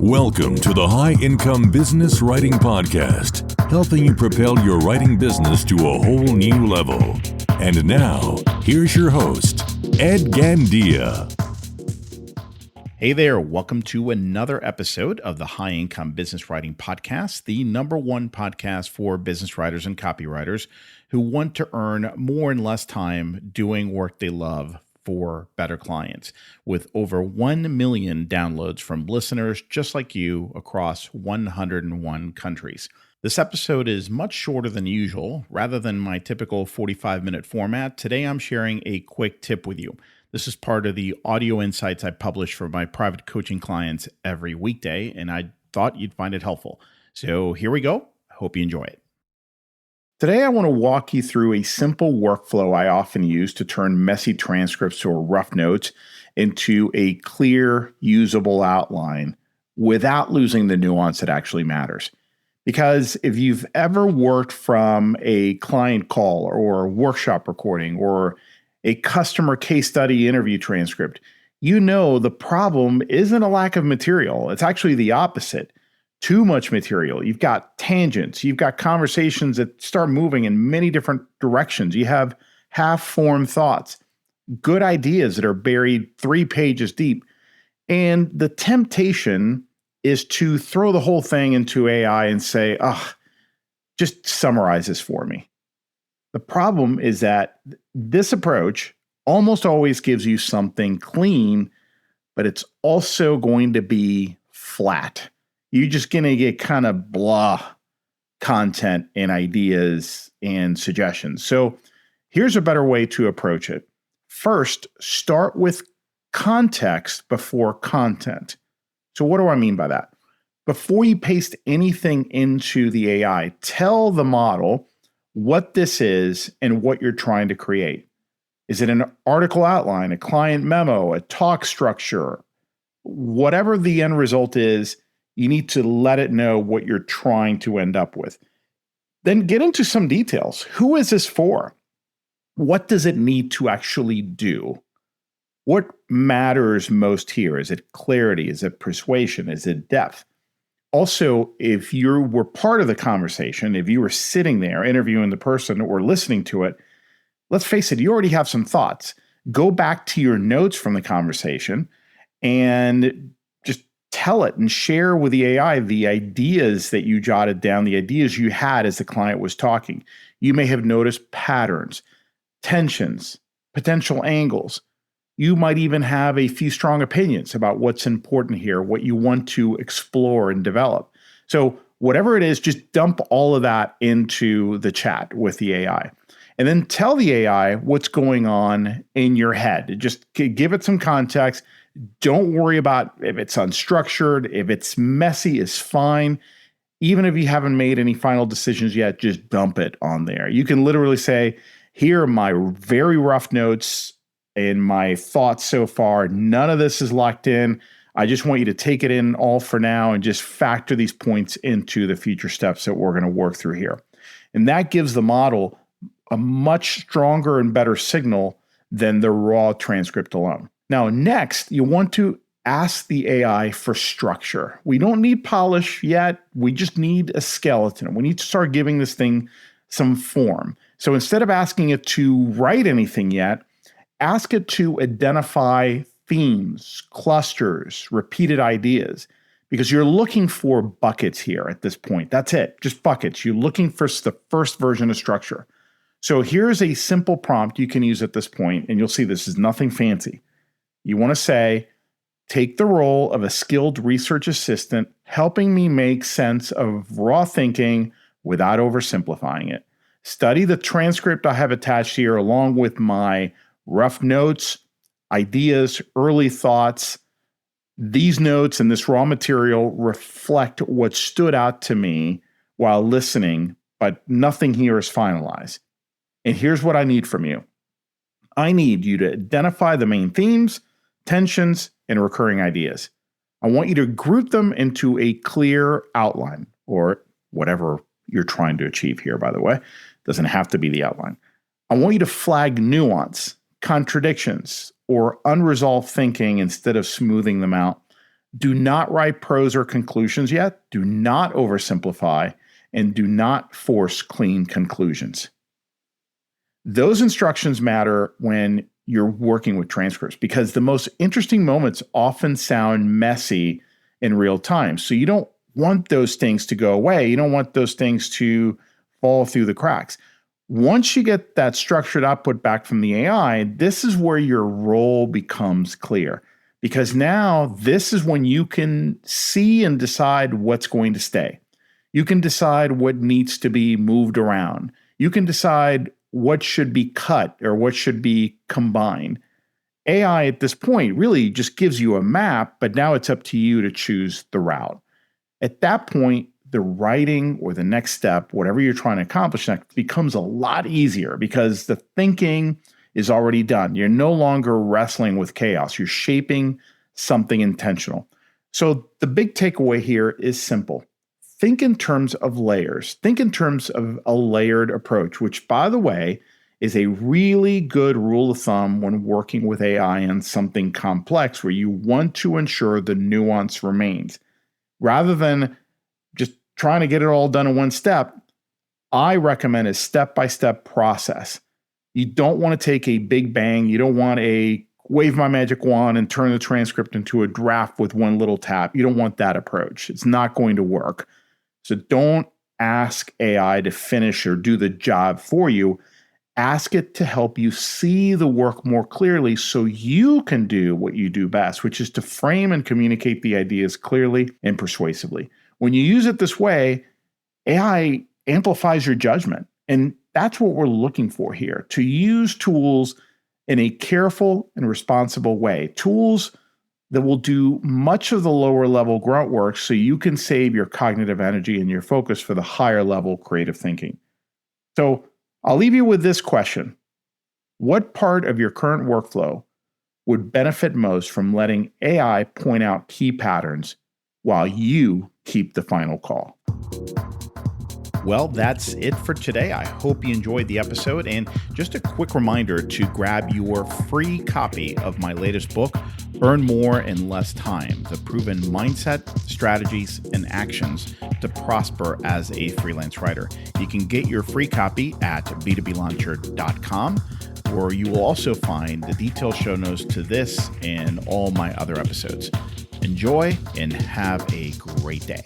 Welcome to the High Income Business Writing Podcast, helping you propel your writing business to a whole new level. And now, here's your host, Ed Gandia. Hey there, welcome to another episode of the High Income Business Writing Podcast, the number one podcast for business writers and copywriters who want to earn more in less time doing work they love for better clients, with over 1 million downloads from listeners just like you across 101 countries. This episode is much shorter than usual. Rather than my typical 45-minute format, today I'm sharing a quick tip with you. This is part of the audio insights I publish for my private coaching clients every weekday, and I thought you'd find it helpful. So here we go. I hope you enjoy it. Today, I want to walk you through a simple workflow I often use to turn messy transcripts or rough notes into a clear, usable outline without losing the nuance that actually matters. Because if you've ever worked from a client call or a workshop recording or a customer case study interview transcript, you know the problem isn't a lack of material. It's actually the opposite. Too much material. You've got tangents. You've got conversations that start moving in many different directions. You have half-formed thoughts, good ideas that are buried 3 pages deep. And the temptation is to throw the whole thing into AI and say, just summarize this for me. The problem is that this approach almost always gives you something clean, but it's also going to be flat. You're just going to get kind of blah content and ideas and suggestions. So here's a better way to approach it. First, start with context before content. So what do I mean by that? Before you paste anything into the AI, tell the model what this is and what you're trying to create. Is it an article outline, a client memo, a talk structure? Whatever the end result is, you need to let it know what you're trying to end up with. Then get into some details. Who is this for? What does it need to actually do? What matters most here? Is it clarity? Is it persuasion? Is it depth? Also, if you were part of the conversation, if you were sitting there interviewing the person or listening to it, let's face it, you already have some thoughts. Go back to your notes from the conversation and just tell it and share with the AI the ideas that you jotted down, the ideas you had as the client was talking. You may have noticed patterns, tensions, potential angles. You might even have a few strong opinions about what's important here, what you want to explore and develop. So whatever it is, just dump all of that into the chat with the AI. And then tell the AI what's going on in your head. Just give it some context. Don't worry about if it's unstructured, if it's messy, is fine. Even if you haven't made any final decisions yet, just dump it on there. You can literally say, here are my very rough notes and my thoughts so far. None of this is locked in. I just want you to take it in all for now and just factor these points into the future steps that we're going to work through here. And that gives the model a much stronger and better signal than the raw transcript alone. Now, next, you want to ask the AI for structure. We don't need polish yet. We just need a skeleton. We need to start giving this thing some form. So instead of asking it to write anything yet, ask it to identify themes, clusters, repeated ideas, because you're looking for buckets here at this point. That's it, just buckets. You're looking for the first version of structure. So here's a simple prompt you can use at this point, and you'll see this is nothing fancy. You want to say, take the role of a skilled research assistant, helping me make sense of raw thinking without oversimplifying it. Study the transcript I have attached here along with my rough notes, ideas, early thoughts. These notes and this raw material reflect what stood out to me while listening, but nothing here is finalized. And here's what I need from you. I need you to identify the main themes, tensions, and recurring ideas. I want you to group them into a clear outline, or whatever you're trying to achieve here, by the way. It doesn't have to be the outline. I want you to flag nuance, contradictions, or unresolved thinking instead of smoothing them out. Do not write prose or conclusions yet. Do not oversimplify, and do not force clean conclusions. Those instructions matter when you're working with transcripts because the most interesting moments often sound messy in real time. So you don't want those things to go away. You don't want those things to fall through the cracks. Once you get that structured output back from the AI, this is where your role becomes clear. Because now this is when you can see and decide what's going to stay. You can decide what needs to be moved around. You can decide what should be cut or what should be combined. AI at this point really just gives you a map, but now it's up to you to choose the route. At that point, the writing or the next step, whatever you're trying to accomplish next, becomes a lot easier because the thinking is already done. You're no longer wrestling with chaos. You're shaping something intentional. So the big takeaway here is simple. Think in terms of layers. Think in terms of a layered approach, which, by the way, is a really good rule of thumb when working with AI on something complex where you want to ensure the nuance remains. Rather than just trying to get it all done in one step, I recommend a step-by-step process. You don't want to take a big bang. You don't want a wave my magic wand and turn the transcript into a draft with one little tap. You don't want that approach. It's not going to work. So don't ask AI to finish or do the job for you. Ask it to help you see the work more clearly so you can do what you do best, which is to frame and communicate the ideas clearly and persuasively. When you use it this way, AI amplifies your judgment. And that's what we're looking for here, to use tools in a careful and responsible way. Tools that will do much of the lower level grunt work so you can save your cognitive energy and your focus for the higher level creative thinking. So I'll leave you with this question. What part of your current workflow would benefit most from letting AI point out key patterns while you keep the final call? Well, that's it for today. I hope you enjoyed the episode. And just a quick reminder to grab your free copy of my latest book, Earn More in Less Time: The Proven Mindset, Strategies, and Actions to Prosper as a Freelance Writer. You can get your free copy at b2blauncher.com, where you will also find the detailed show notes to this and all my other episodes. Enjoy and have a great day.